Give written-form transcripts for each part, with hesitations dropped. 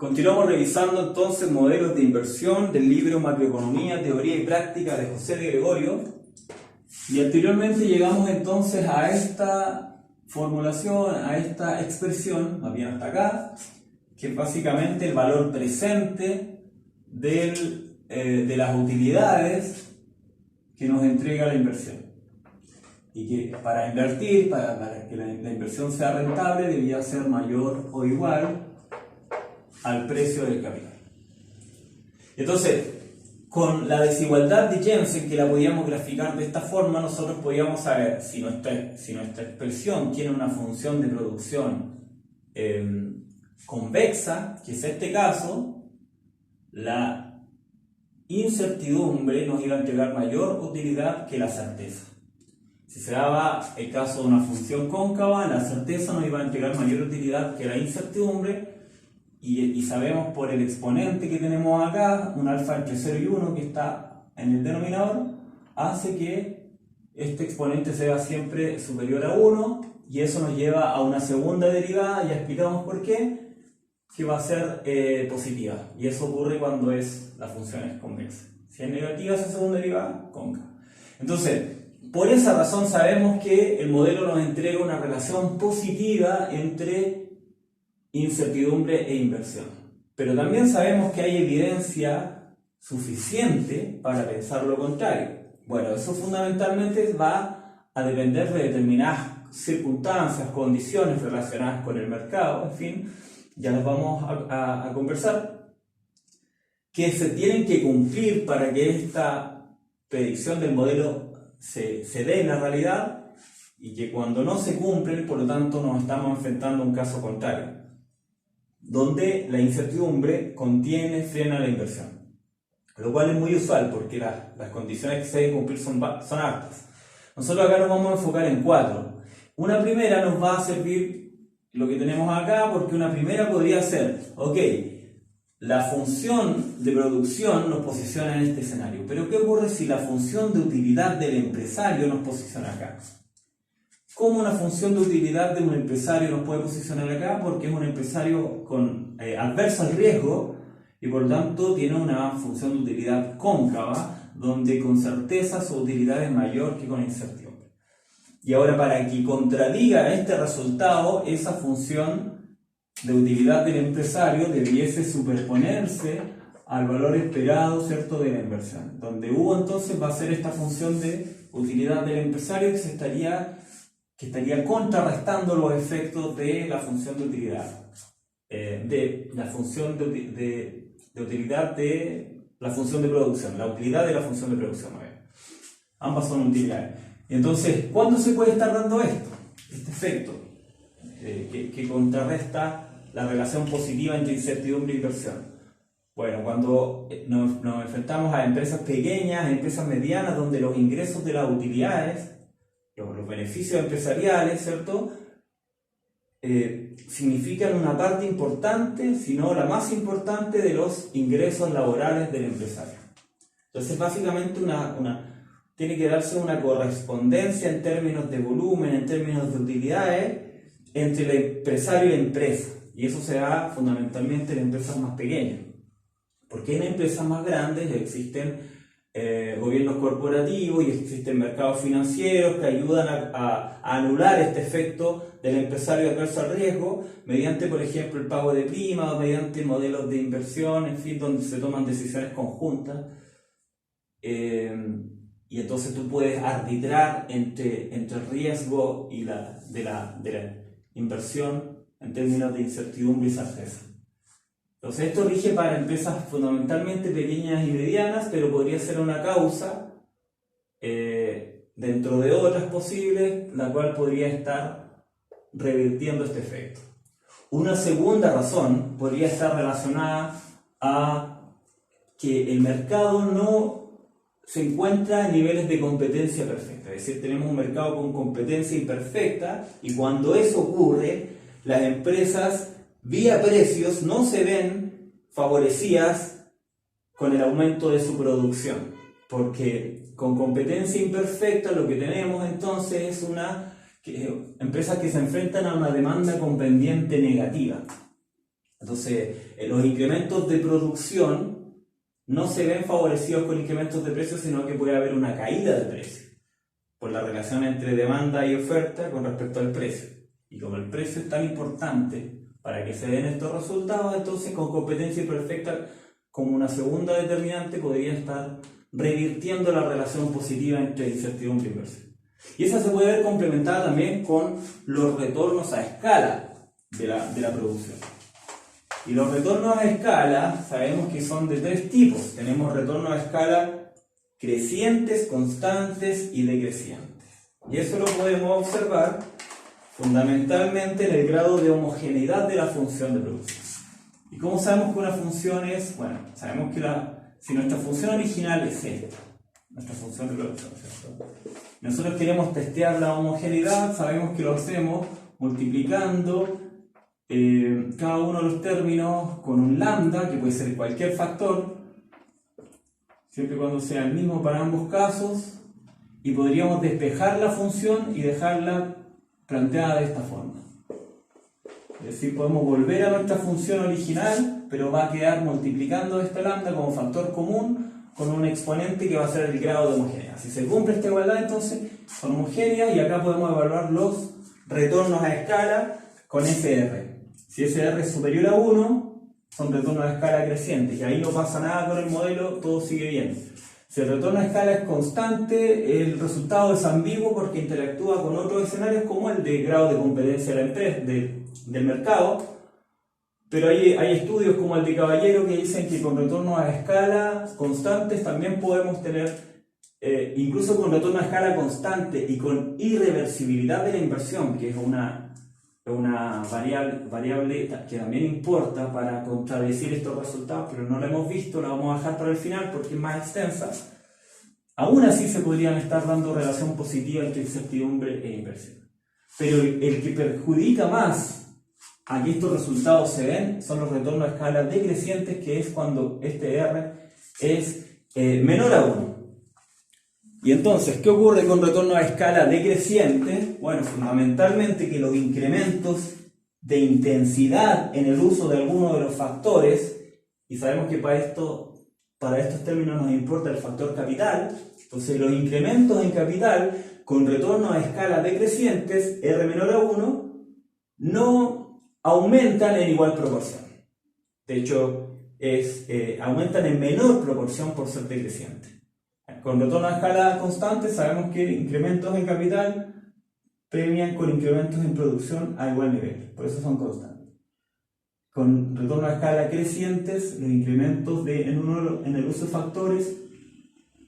Continuamos revisando entonces modelos de inversión del libro Macroeconomía, Teoría y Práctica de José de Gregorio. Y anteriormente llegamos entonces a esta formulación, a esta expresión, más bien hasta acá, que es básicamente el valor presente de las utilidades que nos entrega la inversión. Y que para invertir, para que la inversión sea rentable, debía ser mayor o igual al precio del capital. Entonces, con la desigualdad de Jensen, que la podíamos graficar de esta forma, nosotros podíamos saber si nuestra expresión tiene una función de producción convexa, que es este caso, la incertidumbre nos iba a entregar mayor utilidad que la certeza. Si se daba el caso de una función cóncava, la certeza nos iba a entregar mayor utilidad que la incertidumbre, y sabemos por el exponente que tenemos acá, un alfa entre 0 y 1 que está en el denominador, hace que este exponente sea siempre superior a 1, y eso nos lleva a una segunda derivada, ya explicamos por qué, que va a ser positiva, y eso ocurre cuando la función es convexa. Si es negativa esa segunda derivada, cóncava. Entonces, por esa razón sabemos que el modelo nos entrega una relación positiva entre incertidumbre e inversión. Pero también sabemos que hay evidencia suficiente para pensar lo contrario. Bueno, eso fundamentalmente va a depender de determinadas circunstancias, condiciones relacionadas con el mercado, en fin, ya nos vamos a conversar, que se tienen que cumplir para que esta predicción del modelo se dé en la realidad, y que cuando no se cumplen, por lo tanto, nos estamos enfrentando a un caso contrario, donde la incertidumbre frena la inversión. Lo cual es muy usual porque las condiciones que se deben cumplir son altas. Nosotros acá nos vamos a enfocar en 4. Una primera nos va a servir lo que tenemos acá, porque una primera podría ser, ok, la función de producción nos posiciona en este escenario, pero ¿qué ocurre si la función de utilidad del empresario nos posiciona acá? ¿Cómo una función de utilidad de un empresario nos puede posicionar acá? Porque es un empresario adverso al riesgo y por lo tanto tiene una función de utilidad cóncava, donde con certeza su utilidad es mayor que con incertidumbre. Y ahora, para que contradiga este resultado, esa función de utilidad del empresario debiese superponerse al valor esperado, ¿cierto?, de la inversión. Donde U entonces va a ser esta función de utilidad del empresario que estaría contrarrestando los efectos de la función de utilidad, de la función de utilidad de la función de producción, la utilidad de la función de producción. Ambas son utilidades. Entonces, ¿cuándo se puede estar dando esto? Este efecto que contrarresta la relación positiva entre incertidumbre e inversión. Bueno, cuando nos enfrentamos a empresas pequeñas, a empresas medianas, donde los ingresos de las utilidades, los beneficios empresariales, ¿cierto?, significan una parte importante, si no la más importante, de los ingresos laborales del empresario. Entonces, básicamente tiene que darse una correspondencia en términos de volumen, en términos de utilidades, entre el empresario y la empresa. Y eso se da fundamentalmente en empresas más pequeñas. Porque en empresas más grandes existen gobiernos corporativos y existen mercados financieros que ayudan a anular este efecto del empresario adverso al riesgo mediante, por ejemplo, el pago de primas, o mediante modelos de inversión, en fin, donde se toman decisiones conjuntas. Y entonces tú puedes arbitrar entre el riesgo y de la inversión en términos de incertidumbre y certeza. Entonces esto rige para empresas fundamentalmente pequeñas y medianas, pero podría ser una causa dentro de otras posibles, la cual podría estar revirtiendo este efecto. Una segunda razón podría estar relacionada a que el mercado no se encuentra en niveles de competencia perfecta, es decir, tenemos un mercado con competencia imperfecta, y cuando eso ocurre, las empresas vía precios no se ven favorecidas con el aumento de su producción, porque con competencia imperfecta lo que tenemos entonces es empresas que se enfrentan a una demanda con pendiente negativa. Entonces, los incrementos de producción no se ven favorecidos con incrementos de precios, sino que puede haber una caída de precio por la relación entre demanda y oferta con respecto al precio. Y como el precio es tan importante para que se den estos resultados, entonces con competencia imperfecta como una segunda determinante podría estar revirtiendo la relación positiva entre incertidumbre e inversión. Y esa se puede ver complementada también con los retornos a escala de la producción. Y los retornos a escala sabemos que son de tres tipos. Tenemos retornos a escala crecientes, constantes y decrecientes. Y eso lo podemos observar fundamentalmente en el grado de homogeneidad de la función de producción. ¿Y cómo sabemos que una función es? Bueno, sabemos que si nuestra función original es esta, nuestra función de producción, ¿cierto? Nosotros queremos testear la homogeneidad, sabemos que lo hacemos multiplicando cada uno de los términos con un lambda, que puede ser cualquier factor, siempre y cuando sea el mismo para ambos casos, y podríamos despejar la función y dejarla planteada de esta forma. Es decir, podemos volver a nuestra función original, pero va a quedar multiplicando esta lambda como factor común con un exponente que va a ser el grado de homogeneidad. Si se cumple esta igualdad, entonces son homogéneas, y acá podemos evaluar los retornos a escala con SR. Si SR es superior a 1, son retornos a escala crecientes, y ahí no pasa nada con el modelo, todo sigue bien. Si el retorno a escala es constante, el resultado es ambiguo porque interactúa con otros escenarios como el de grado de competencia de la empresa, del mercado, pero hay estudios como el de Caballero que dicen que con retornos a escala constantes también podemos tener, incluso con retorno a escala constante y con irreversibilidad de la inversión, que es una variable que también importa para contradecir estos resultados, pero no la hemos visto, la vamos a dejar para el final porque es más extensa. Aún así se podrían estar dando relación positiva entre incertidumbre e inversión. Pero el que perjudica más a que estos resultados se den son los retornos a escala decrecientes, que es cuando este R es menor a 1. Y entonces, ¿qué ocurre con retorno a escala decreciente? Bueno, fundamentalmente que los incrementos de intensidad en el uso de alguno de los factores, y sabemos que para estos términos nos importa el factor capital, entonces los incrementos en capital con retorno a escala decrecientes, R menor a 1, no aumentan en igual proporción. De hecho, aumentan en menor proporción por ser decrecientes. Con retorno a escala constante sabemos que incrementos en capital premian con incrementos en producción a igual nivel, por eso son constantes. Con retorno a escala crecientes, los incrementos en el uso de factores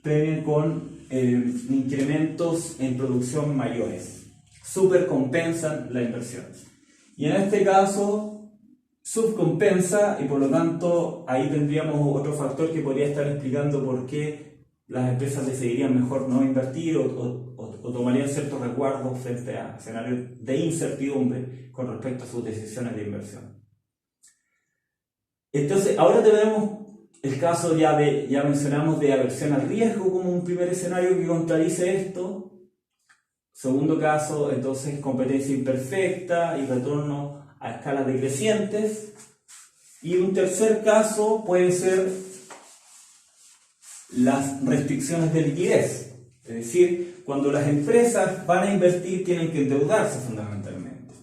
premian con incrementos en producción mayores, supercompensan la inversión. Y en este caso subcompensa, y por lo tanto ahí tendríamos otro factor que podría estar explicando por qué las empresas decidirían mejor no invertir o tomarían ciertos resguardos frente a escenarios de incertidumbre con respecto a sus decisiones de inversión. Entonces, ahora tenemos el caso ya mencionamos de aversión al riesgo como un primer escenario que contradice esto. Segundo caso, entonces, competencia imperfecta y retorno a escalas decrecientes. Y un tercer caso puede ser las restricciones de liquidez, es decir, cuando las empresas van a invertir tienen que endeudarse fundamentalmente.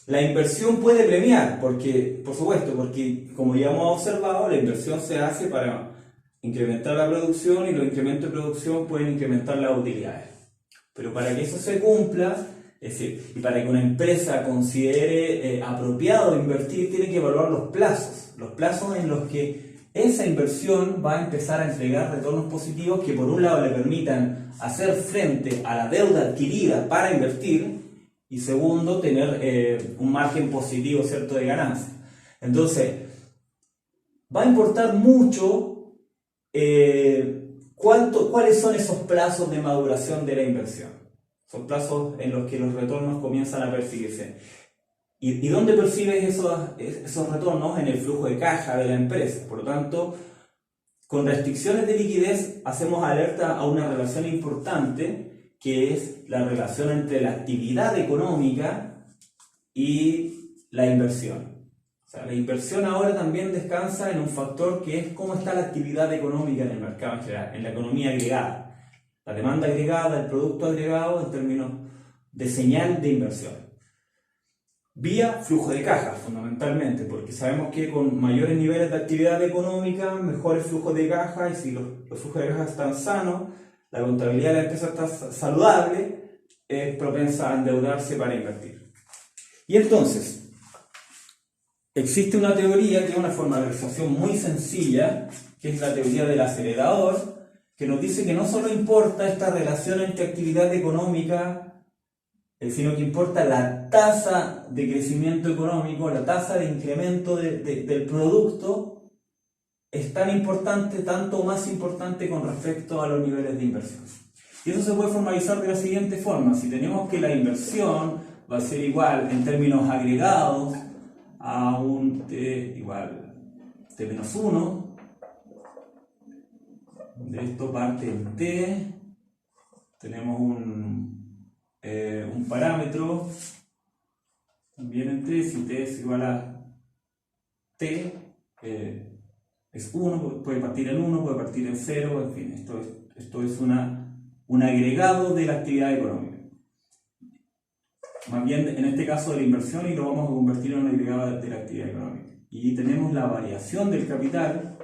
La inversión puede premiar, por supuesto, porque como ya hemos observado, la inversión se hace para incrementar la producción y los incrementos de producción pueden incrementar las utilidades. Pero para que eso se cumpla, es decir, y para que una empresa considere apropiado invertir, tiene que evaluar los plazos en los que esa inversión va a empezar a entregar retornos positivos que por un lado le permitan hacer frente a la deuda adquirida para invertir y segundo, tener un margen positivo, ¿cierto?, de ganancia. Entonces, va a importar mucho cuáles son esos plazos de maduración de la inversión. Son plazos en los que los retornos comienzan a percibirse. ¿Y dónde percibes esos retornos? En el flujo de caja de la empresa. Por lo tanto, con restricciones de liquidez hacemos alerta a una relación importante, que es la relación entre la actividad económica y la inversión. sea, la inversión ahora también descansa en un factor que es cómo está la actividad económica en el mercado en general, en la economía agregada. La demanda agregada, el producto agregado en términos de señal de inversión. Vía flujo de caja, fundamentalmente, porque sabemos que con mayores niveles de actividad económica, mejores flujos de caja, y si los flujos de caja están sanos, la contabilidad de la empresa está saludable, es propensa a endeudarse para invertir. Y entonces, existe una teoría que es una formalización muy sencilla, que es la teoría del acelerador, que nos dice que no solo importa esta relación entre actividad económica, sino que importa la tasa de crecimiento económico, la tasa de incremento del producto, es tan importante, tanto o más importante con respecto a los niveles de inversión. Y eso se puede formalizar de la siguiente forma: si tenemos que la inversión va a ser igual en términos agregados a un T igual T menos 1, de esto parte en T, tenemos un parámetro también en T, si T es igual a T, es 1, puede partir en 1, puede partir en 0, en fin, esto es un agregado de la actividad económica. Más bien en este caso de la inversión, y lo vamos a convertir en un agregado de la actividad económica. Y tenemos la variación del capital,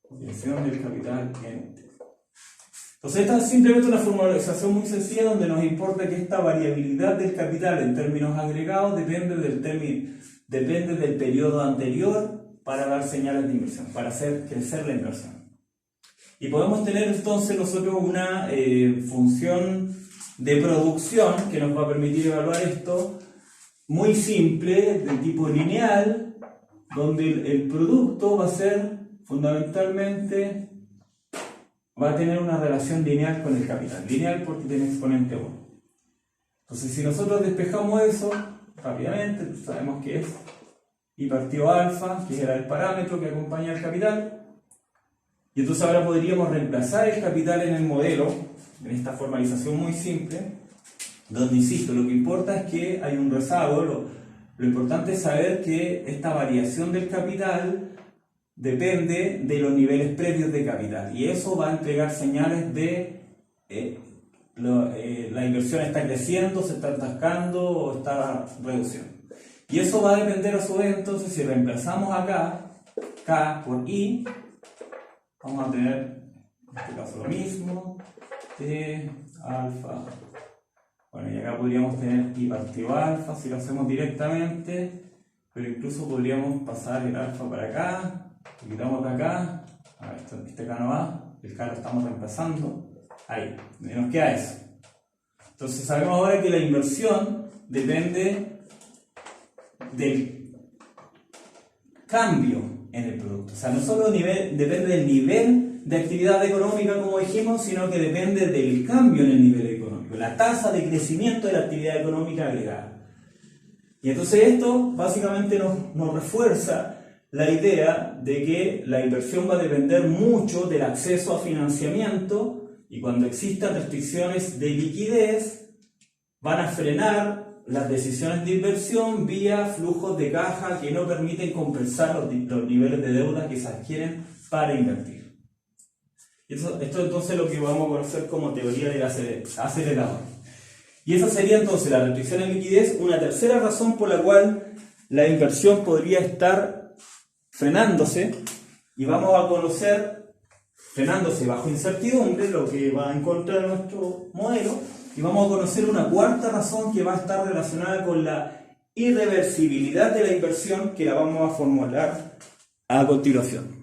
en T. Entonces esta es simplemente una formalización muy sencilla donde nos importa que esta variabilidad del capital en términos agregados depende del periodo anterior para dar señales de inversión, para hacer crecer la inversión. Y podemos tener entonces nosotros una función de producción que nos va a permitir evaluar esto, muy simple, de tipo lineal, donde el producto va a ser fundamentalmente, va a tener una relación lineal con el capital. Lineal porque tiene exponente 1. Entonces, si nosotros despejamos eso rápidamente, sabemos que es I partido alfa, que era el parámetro que acompaña al capital. Y entonces ahora podríamos reemplazar el capital en el modelo, en esta formalización muy simple, donde, insisto, lo que importa es que hay un rezago. Lo importante es saber que esta variación del capital depende de los niveles previos de capital, y eso va a entregar señales de la inversión está creciendo, se está atascando o está reduciendo. Y eso va a depender a su vez, entonces, si reemplazamos acá K por I, vamos a tener en este caso lo mismo, T alfa. Bueno, y acá podríamos tener I partido alfa si lo hacemos directamente, pero incluso podríamos pasar el alfa para acá. Lo quitamos de acá, este K no va, el K lo estamos reemplazando, ahí, nos queda eso. Entonces sabemos ahora que la inversión depende del cambio en el producto. O sea, no solo depende del nivel de actividad económica, como dijimos, sino que depende del cambio en el nivel económico, la tasa de crecimiento de la actividad económica agregada. Y entonces esto básicamente nos refuerza la idea de que la inversión va a depender mucho del acceso a financiamiento, y cuando existan restricciones de liquidez van a frenar las decisiones de inversión vía flujos de caja que no permiten compensar los niveles de deuda que se adquieren para invertir. Esto es entonces lo que vamos a conocer como teoría del acelerador. Y esa sería entonces la restricción de liquidez, una tercera razón por la cual la inversión podría estar frenándose, y vamos a conocer frenándose bajo incertidumbre, lo que va en contra de nuestro modelo, y vamos a conocer una cuarta razón que va a estar relacionada con la irreversibilidad de la inversión, que la vamos a formular a continuación.